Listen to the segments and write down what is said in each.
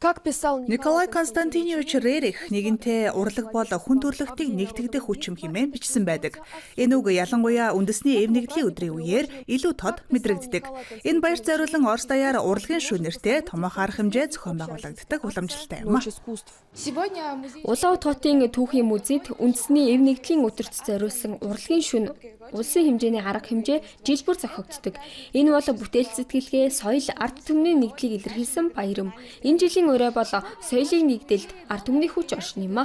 Николай Константинович Рерих нэгэнтээ урлаг бол хүн төрөлхтнийг нэгтгэдэг хүчим хэмээн бичсэн байдаг. Энэ үг ялангуяа үндэсний эв нэгдлийн өдрийн үеэр илүү тод мэдрэгддэг. Энэ баярт зориулан Орос даяар урлагийн шөнөртэй томоохон арга хэмжээ зохион байгуулагддаг уламжлалтай юм. Улаан Утгатын түүхийн музейд үндэсний эв нэгдлийн өдөрт зориулсан урлагийн шөнө улсын хэмжээний арга хэмжээ жил бүр зохиогддог. Энэ бол бүтээл сэтгэлгээ, соёл, ард түмний нэгдлийг илэрхийлсэн баяр юм. Энэ жилийн өрөө бол соёлын нэгдэлд ард түмний хүч оршин юм.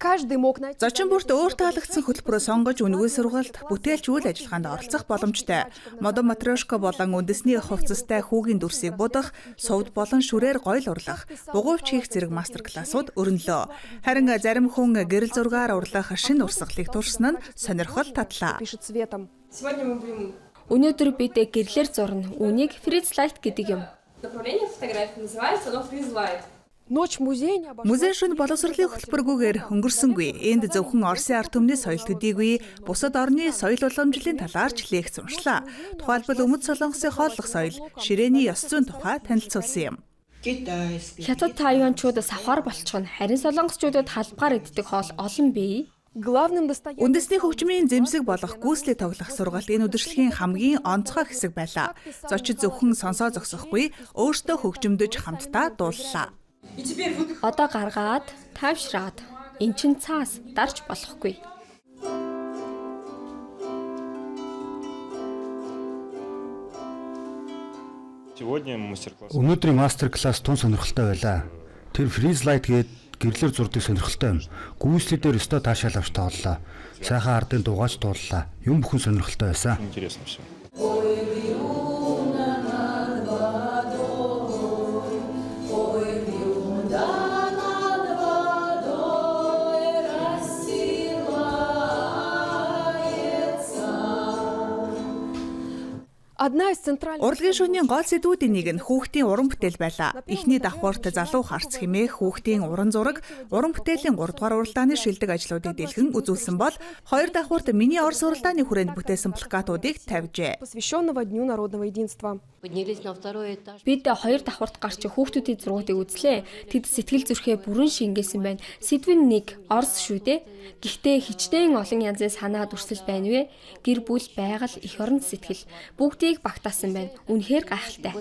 Зочин бүрт өөр таалагдсан хөтөлбөрөөр сонгож үнэгүй сургалт, бүтээлч үйл ажиллагаанд оролцох боломжтой. Модон матрешка болон үндэсний хувцастай хүүгийн дүрсийг будах, сувд болон шүрээр гоёл урлах, бугуйч хийх зэрэг мастер классууд өрнөлөө. Харин зарим хүн гэрэл зургаар урлах шинэ урсгалыг туршсан нь сонирхол татлаа. Өнөөдөр бид гэрлэр зурна. Үүнийг фризлайт гэдэг юм. Музей шөнө боловсролын хөтөлбөргүйгээр өнгөрсөнгүй. Энд зөвхөн Оросын ард түмний соёл төдийгүй бусад орны соёл уламжлалын талаарч лекц уншлаа. Тухайлбал Өмнөд Солонгосын хооллох соёл, ширээний ёс зүйн тухай танилцуулсан юм. Хятад тайванчууд савхаар болчихно. Харин солонгосчуудад халбгаар иддэг хоол олон бий. Үндэсний хөгжмийн зэмсэг болох гүйцлийг тоглох сургалт энэ удирдлагын хамгийн онцгой хэсэг байлаа. Зочид зөвхөн сонсоо зогсохгүй, өөртөө хөгжимдөж хамтдаа дууллаа. Одоо гаргаад, тайвшраад, эн чин цаас дарж болохгүй. Өнөөдрийн мастер класс тун сонирхолтой байлаа. Тэр фризлайт гээд гэрлэр зурдаг сонирхолтой юм. Гүйцлий дээр өстой таашаал авч тооллоо. Сайхан ардын дугаач дууллаа. Юм бүхэн сонирхолтой байсан. Урлагийн шөнийн гол сэдвүүдийн нэг нь хүүхдийн уран бүтээл байлаа. Эхний давхурт залуу харц хэмээх хүүхдийн уран зураг, уран бүтээлийн 3 дугаар уралдааны шилдэг ажлуудыг дэлгэн үзүүлсэн бол 2 давхурт миний Орос уралдааны хүрээнд бүтээсэн плакатуудыг тавьжээ. Бид 2 давхурт гарч хүүхдүүдийн зургуудыг үзлээ. Тэд сэтгэл зүрхээ бүрэн шингээсэн байна. Сэдв нь нэг Орос шүү дээ. Гэхдээ хичнээн олон янзын санаа дүрсэл байна вэ? Гэр бүл, байгаль, эх орон сэтгэл бүгдийг багтаасан байна. Үнэхээр гайхалтай.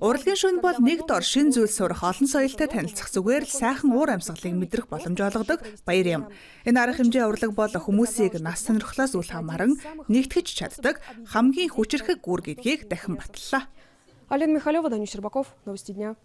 Урлагийн шөнө бол нэг дор шин зүйл сурах, олон соёлтой танилцах зүгээр л сайхан уур амьсгалыг мэдрэх боломж олгодог баяр юм. Энэ арга хэмжээ урлаг бол хүмүүсийг нас сонирхлоос үл хамааран нэгтгэж чаддаг хамгийн хүчирхэг гүр гэдгийг дахин батллаа. Алена Михайлова, Данил Щербаков, Новости дня.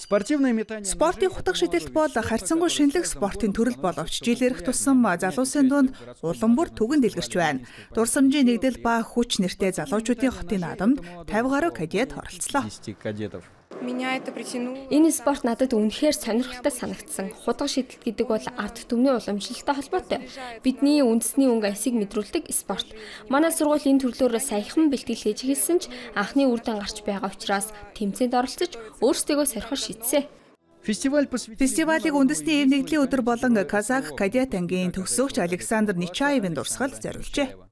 Спортын хутга шидэлт бол харьцангуй шинэлэг спортын төрөл боловч жил ирэх тусам залуусын дунд улам бүр түгэн дэлгэрч байна. Дурсамжийн нэгдэл ба хүч нэртэй залуучуудын хотын наадамд 50 гаруй кадет оролцлоо. Энэ спорт надад үнэхээр сонирхолтой санагдсан. Хутга шидэлт гэдэг бол ард түмний уламжлалтай холбоотой. Бидний үндэсний өнгө аясыг мэдрүүлдэг спорт. Манай сургууль энэ төрлөөр саяхан бэлтгэл хийж эхэлсэн ч анхны үр дүн гарч байгаа учраас тэмцээнд оролцож өөрсдийгөө сорихоор шийдсэн. Фестивалыг үндэсний эв нэгдлийн өдөр болон Казах кадет ангийн төгсөгч Александр Нечаевын дурсгалд зориулжээ.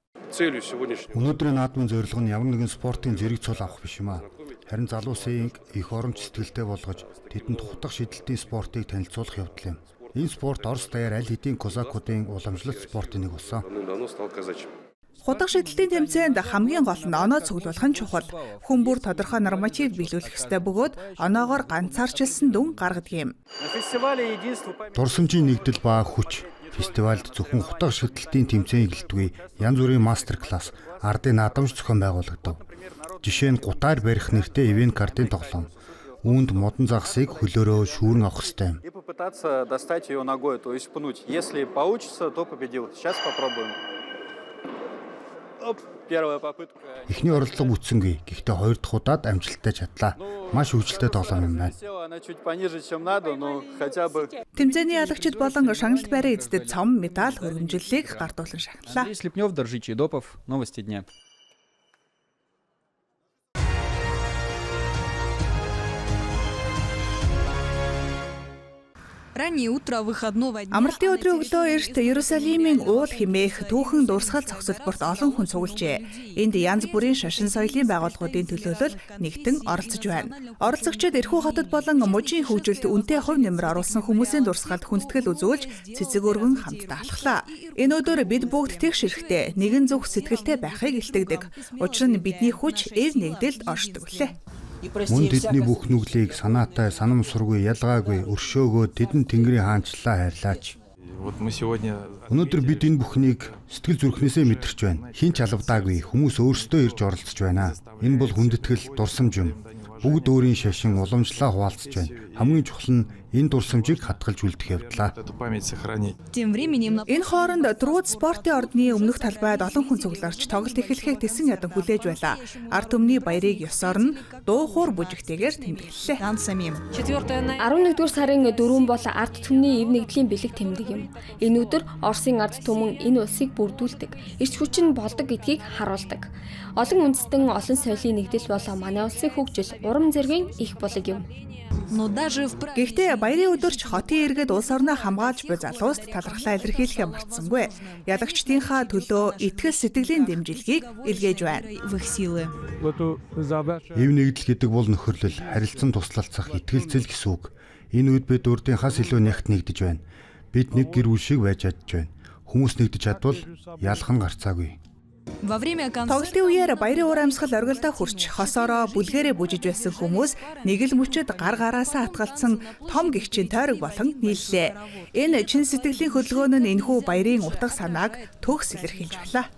Өнөөдрийн наадмын зорилго нь ямар нэгэн спортын зэрэг цол авах биш юм аа. Харин залуусын их оромж сэтгэлтэй болгож тэдэнд хутга шидэлтийн спортыг танилцуулах явдал юм. Энэ спорт Орос даяар аль хэдийн козакуудын уламжлалт спортын нэг болсон. Хутга шидэлтийн тэмцээнд хамгийн гол нь оноо цуглуулах нь чухал. Хүн бүр тодорхой норматив биелүүлэх ёстой бөгөөд оноогоор ганцаарчилсан дүн гаргадаг юм. Дурсамжийн нэгдэл ба хүч фестивальд зөвхөн хутга шидэлтийн тэмцээн эгэлдэггүй янз бүрийн мастер класс, ардын наадамж зохион байгуулагдав. Жишээ нь гутаар барих нэртэй ивент картын тоглоом. Үүнд модон загсыг хөлөөрөө шүүрэн авах ёстой юм. Эхний оролдлого бүтсэнгүй. Гэхдээ хоёр дахь удаад амжилттай чадлаа. Маш хөвгөлтэй тоглоом юм байна. Тэмцээний ялагчид болон шагналт байрын эздэд цом, медаль, хөргөмжлөлийг гартуулан шагналаа. Амралтын өдрийн өглөө эрт Иерусалимийн уул хэмээх түүхэн дурсгал цогцлборт олон хүн цуглжээ. Энд янз бүрийн шашин соёлын байгууллагуудын төлөөлөл нэгтэн оролцож байна. Оролцогчид Эрхүү хотод болон мужийн хөгжилд үнэтэй хувь нэмэр оруулсан хүмүүсийн дурсгалд хүндэтгэл үзүүлж цэцэг өргөн хамтдаа алхлаа. Энэ өдөр бид бүгд тэгш эрэхтэй нэгэн зүг сэтгэлтэй байхыг илтгэдэг. Учир нь бидний хүч эв нэгдэлд оршдог лээ. Мөн тэдний бүх нүглийг санаатай, санамсаргүй, ялгаагүй өршөөгөө тэдэнд Тэнгэрийн хаанчлалаа хайрлаач. Өнөөдөр бид энэ бүхнийг сэтгэл зүрхнээсээ мэдэрч байна. Хин ч алавдаагүй хүмүүс өөрсдөө ирж оролцож байна. Энэ бол хүндэтгэл, дурсамж юм. Бүгд өөрийн шашин уламжлалаа хуваалцаж байна. Хамгийн чухал нь энэ дурсамжийг хадгалж үлдэх явдлаа. Энэ хооронд Друуд спортын ордны өмнөх талбайд олон хүн цугларч тоглолт эхлэхийг тэсэн ядан хүлээж байлаа. Ард түмний баярыг ёсоор нь дуу хуур бүжигтэйгээр тэмдэглэлээ. 11-р сарын 4 бол ард түмний эв нэгдлийн бэлэг тэмдэг юм. Энэ өдөр Оросын ард түмэн энэ улсыг бүрдүүлдэг, эрч хүч нь болдог гэдгийг харуулдаг. Олон үндэстэн, олон соёлын нэгдэл бол манай улсын хөгжил, урам зоригийн их булаг юм. Гэхдээ баярын өдөрч хотын иргэд улс орноо хамгаалж буй залууст талархлаа илэрхийлэхээ мартсангүй. Ялагчдынхаа төлөө итгэл сэтгэлийн дэмжлэгийг илгээж байна. Эв нэгдэл гэдэг бол нөхөрлөл, харилцан туслалцах, итгэлцэл гэсэн үг. Энэ үед бид урдынхаас илүү нягт нэгдэж байна. Бид нэг гэр бүл шиг байж чадж байна. Хүмүүс нэгдэж чадвал ялах нь гарцаагүй. Тоглолтын үеэр баярын уур амьсгал оргилдоо хүрч хосоороо бүлгэрээ бүжиж байсан хүмүүс нэг л мөчөд гар гараасаа атгалцсан том гихчийн тойрог болон нийллээ. Энэ чин сэтгэлийн хөдөлгөөн нь энэхүү баярын утга санааг төгс илэрхийлж байлаа.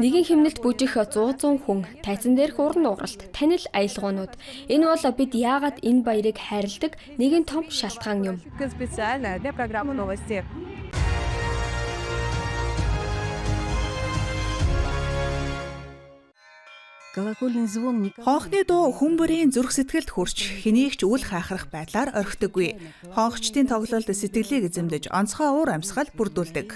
Нэгэн хэмнэлт бүжих 100 хүн, тайзан дээрх уран ууралт, танил аялгуунууд. Энэ бол бид яагаад энэ баярыг хайрладаг нэгэн том шалтгаан юм. Хонхны дуу хүн бүрийн зүрх сэтгэлд хүрч хэнийг ч үл хайхрах байдлаар орхидоггүй. Хонхчдын тоглолт сэтгэлийг эзэмдэж онцгой уур амьсгал бүрдүүлдэг.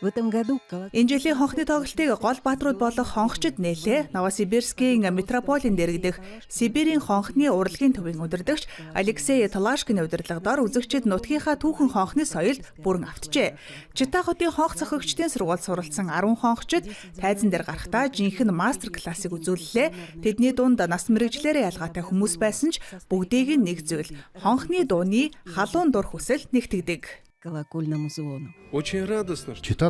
Энэ жилийн хонхны тоглолтыг гол бааtruуд болох хонхчид нээлээ Новосибирскийн метрополийн дэргэдэх Сибирийн хонхны урлагийн төвийн удирдагч Алексей Талашкины удирдлагаар үзэгчид нутгийнхаа түүхэн хонхны соёлд бүрэн автжээ. Чита хотын хонх зохиогчдын сургуульд суралцсан 10 хонхчид тайзан дээр гарахдаа жинхэнэ мастер классыг үзүүллээ. Тэдний дунд нас мэрэгчлэрээ ялгаатай хүмүүс байсан ч бүгдийг нь нэг зүйл хонхны дууны халуун дур хүсэл нэгтгэдэг. Читад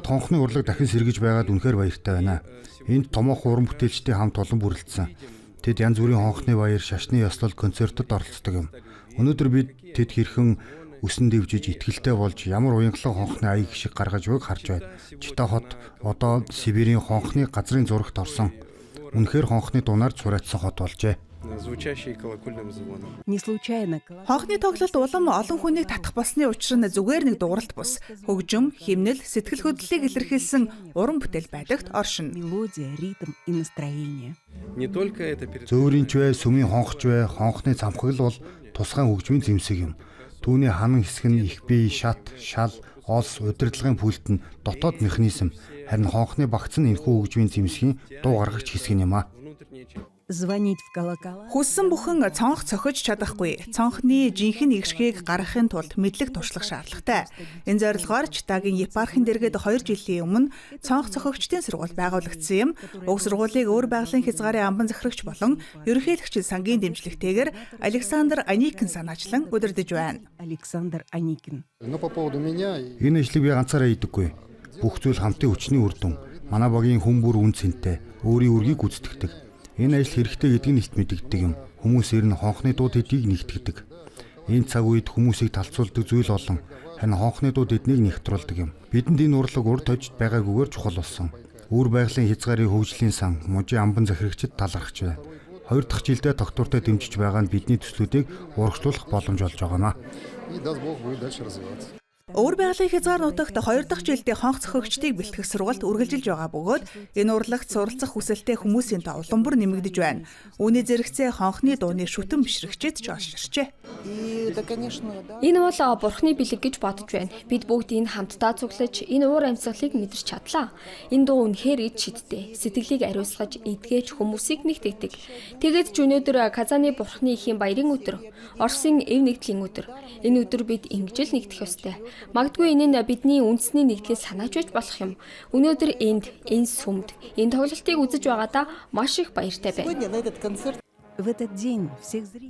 хонхны урлаг дахин сэргэж байгаад үнэхээр баяртай байна. Энд томоохон уран бүтээлчдийн хамт олон бүрэлдсэн. Тэд янз бүрийн хонхны баяр, шашны ёслол, концертод оролцдог юм. Өнөөдөр бид тэд хэрхэн үсэн дэвжиж, итгэлтэй болж ямар уянгалан хонхны аяг шиг гаргаж байгааг харж байна. Чита хот одоо Сибирийн хонхны газрын зурагт орсон. Үнэхээр хонхны дунаар цураацсан хот болжээ. Хонхны тоглолт улам олон хүнийг татах болсны учир нь зүгээр нэг дууралт бус. Хөгжим, химнэл, сэтгэл хөдлөлийг илэрхийлсэн уран бүтээл байдагт оршино. Зөөрийн ч бай, сүмийн хонхч бай, хонхны цамхаг л бол тусгай хөгжмийн зэмсэг юм. Түүний ханан хэсэг нь их бие, шат, шал, олс, удирдлагын пульт нь дотоод механизм. Харин хонхны багц нь энэхүү хөгжмийн зэмсгийн дуу гаргагч хэсэг юм аа. Хүссэн бүхэн цонх цохиж чадахгүй. Цонхны жинхэнэ игшгийг гаргахын тулд мэдлэг туршлах шаардлагатай. Энэ зорилгоор Читагийн епархийн дэргэд 2 жилийн өмнө цонх цохигчдын сургууль байгуулагдсан юм. Уг сургуулийг өөр байгалийн хязгаарын амбан захирагч болон ерөнхийлөгч сангийн дэмжлэгтэйгээр Александр Аникин санаачлан удирдах байна. Энэ ажлыг би ганцаараа хийдэггүй. Бүх зүйл хамтын хүчний үр дүн. Манай багийн хүн бүр үн цэнтэй, өөрийн үргийг гүйцэтгэдэг. Энэ ажил хэрэгтэй гэдгийг нэгт мэдэгддэг юм. Хүмүүс ирнэ хонхны дуу тэдийг нэгтгэдэг. Энэ цаг үед хүмүүсийг талцуулдаг зүйл олон. Харин хонхны дуу тэднийг нэгтруулдаг юм. Бидэнд энэ урлаг урд хожид байгаагүйгээр чухал болсон. Өөр байгалийн хязгаарын хөгжлийн сан, мужийн амбан захирагчид талархаж байна. 2 дахь жилдээ доктортой дэмжиж байгаа нь бидний төслүүдийг урагшлуулах боломж болж байгаамаа. Өвөр байгалийн хязгаар нутагт 2 дахь жилдээ хонх цохигчдыг бэлтгэх сургалт үргэлжилж байгаа бөгөөд энэ урлагт суралцах хүсэлтэй хүмүүсийн тоо улам бүр нэмэгдэж байна. Үүний зэрэгцээ хонхны дууны шүтэн бишрэгчэд ч олширчээ. Энэ бол бурхны бэлэг гэж бодож байна. Бид бүгд энэ хамтдаа цуглаж энэ уур амьсгалыг мэдэрч чадлаа. Энэ дуу үнэхээр ид шидтэй. Сэтгэлийг ариусгаж эдгэж хүмүүсийг нэгтгэдэг. Тэгээд ч өнөөдөр Казаны бурхны эхийн баярын өдөр, Оросын эв нэгдлийн өдөр. Энэ өдөр бид ингэж л нэгдэх ёстой. Магадгүй энэ нь бидний үндэсний нэгдлээс санааж байж болох юм. Өнөөдөр энэ сүмд энэ тоглолтыг үзэж байгаадаа маш их баяртай байна.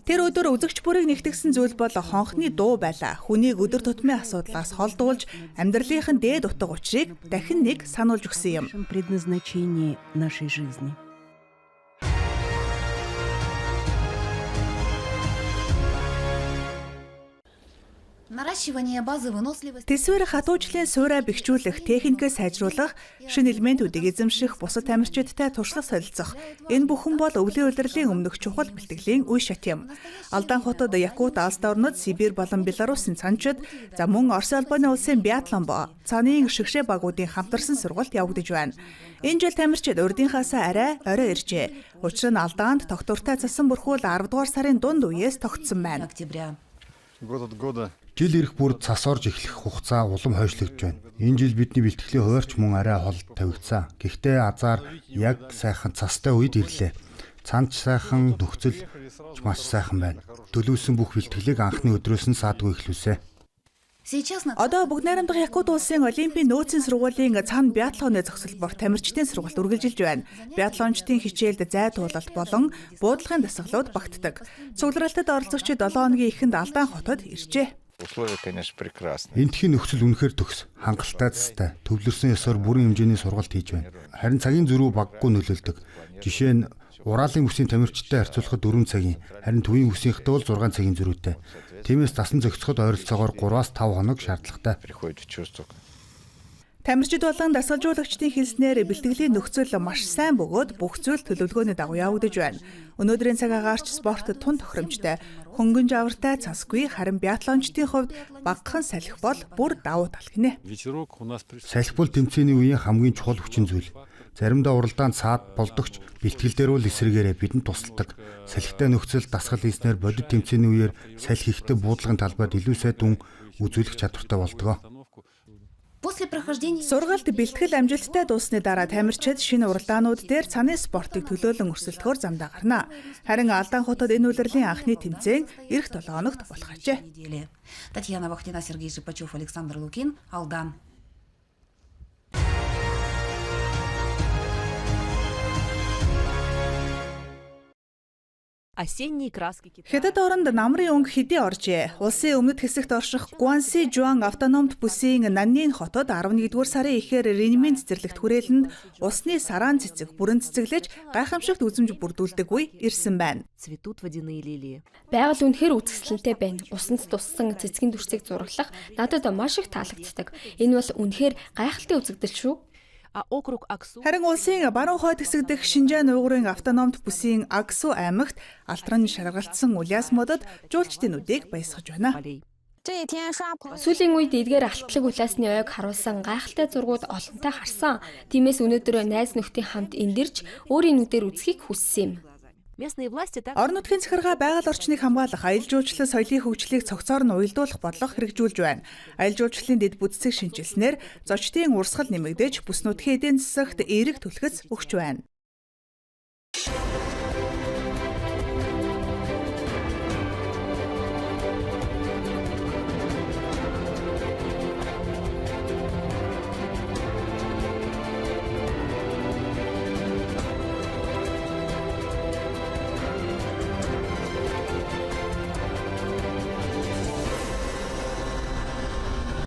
Тэр өдөр үзэгч бүрийг нэгтгэсэн зүйл бол хонхны дуу байлаа. Хүнийг өдөр тутмын асуудлаас холдуулж амьдралынхын дээд утга учирыг дахин нэг сануулж өгсөн юм. Тэсвэр хатуужлын суурай бэхжүүлэх, техникээ сайжруулах, шинэ элементүүдийг эзэмших, бусад тамирчидтай туршлага солилцох. Энэ бүхэн бол өвлийн улирлын өмнөх чухал бэлтгэлийн үе шат юм. Алдаан хотод Якут, Алстай орнууд, Сибирь болон Белорусын цанчид, за мөн Орос албаны улсын биатлон цааны шигшээ багуудын хамтарсан сургалт явагдаж байна. Энэ жил тамирчид урдынхаасаа арай орой иржээ. Учир нь алдаанд тогтвортой цасан бүрхүүл 10 дугаар сарын дунд үеэс тогтсон байна. Жил ирэх бүр цас орж эхлэх хугацаа улам хойшлогдож байна. Энэ жил бидний бэлтгэлийн хуваарч мөн арай хол тавигдсан. Гэхдээ азар яг сайхан цастай үед ирлээ. Цанч сайхан, нөхцөл ч маш сайхан байна. Төлөвлөсөн бүх бэлтгэлийг анхны өдрөөс нь саадгүй эхлүүлсэн. Одоо бүгд найрамдах Якут улсын Олимпийн нөөцийн сургуулийн цаана биатлоны зохицолбор тамирчдын сургалт үргэлжилж байна. Биатлончдын хичээлд зай туулалт болон буудлагын дасгалууд багтдаг. Цугларалтад оролцогчид 7 хоногийн эхэнд Алдаан хотод иржээ. Эндхийн нөхцөл үнэхээр төгс, хангалттай цастай, төвлөрсөн ёсоор бүрэн хэмжээний сургалт хийж байна. Харин цагийн зөрүү баггүй нөлөөлдөг. Жишээ нь Ураалын бүсийн тамирчидтай харьцуулахад 4 цагийн, харин төвийн бүсийнхтэй бол 6 цагийн зөрүүтэй. Тиймээс дасан зохицоход ойролцоогоор 3-5 хоног шаардлагатай. Тамирчид болон дасгалжуулагчдын хэлснээр бэлтгэлийн нөхцөл маш сайн бөгөөд бүх зүйл төлөвлөгөөний дагуу явагдаж байна. Өнөөдрийн цаг агаарч спортод тун тохиромжтой, хөнгөн жавартай цасгүй, харин биатлончдын хувьд багахан салхи бол бүр давуу тал гинэ. Салхи бол тэмцээний үеийн хамгийн чухал хүчин зүйл. Заримдаа уралдаанд саад болдогч бэлтгэл дээр бол эсрэгээрээ бидэнд тусалдаг. Салхитай нөхцөл дасгал хийснээр бодит тэмцээний үеэр салхи ихтэй буудлагын талбайд илүү сайн дүн үзүүлэх чадвартай болдог. Сургалт бэлтгэл амжилттай дуусны дараа тамирчид шинэ уралдаанууд дээр цааны спортыг төлөөлөн өрсөлдөхөөр замдаа гарна. Харин Алдаан хотод энэ улирлын анхны тэмцээн эх 7 хоногт болох ажээ. Татьяна Вахтина, Сергей Шипачев, Александр Лукин, Алдан. Хятад оронд намрын өнгө хэдий оржээ. Улсын өмнөд хэсэгт орших Гуанси Жуан автономт бүсийн Наннин хотод 11-р сарын эхээр Ренмин цэцэрлэгт хүрээлэнд усны сараан цэцэг бүрэн цэцэглэж гайхамшигт үзэмж бүрдүүлдэг үе ирсэн байна. Байгаль үнэхээр үзэсгэлэнтэй байна. Усанд туссан цэцгийн дүрсийг зураглах надад маш их таалагддаг. Энэ бол үнэхээр гайхалтай үзэгдэл шүү. Харин улсын баруун хойд хэсэг дэх Шинжаан уйгурын автономт бүсийн Аксу аймагт алтран шаргалтсан Уляс модод жуулчдын нүдийг баясгаж байна. Сүүлийн үед эдгээр алтлаг улаасны ойг харуулсан гайхалтай зургууд олонтой харсан. Тиймээс өнөөдөр найз нөхдийн хамт эндэрч өөрийн нүдээр үзхийг хүссэн юм. Орон нутгийн захиргаа байгаль орчныг хамгаалах, аялал жуулчлал соёлын хөгжлийг цогцоор нь уялдуулах бодлого хэрэгжүүлж байна. Аялал жуулчлалын дэд бүтцийг шинжилснээр зочдын урсгал нэмэгдэж, бүс нутгийн эдийн засагт эерэг түлхэц өгч байна.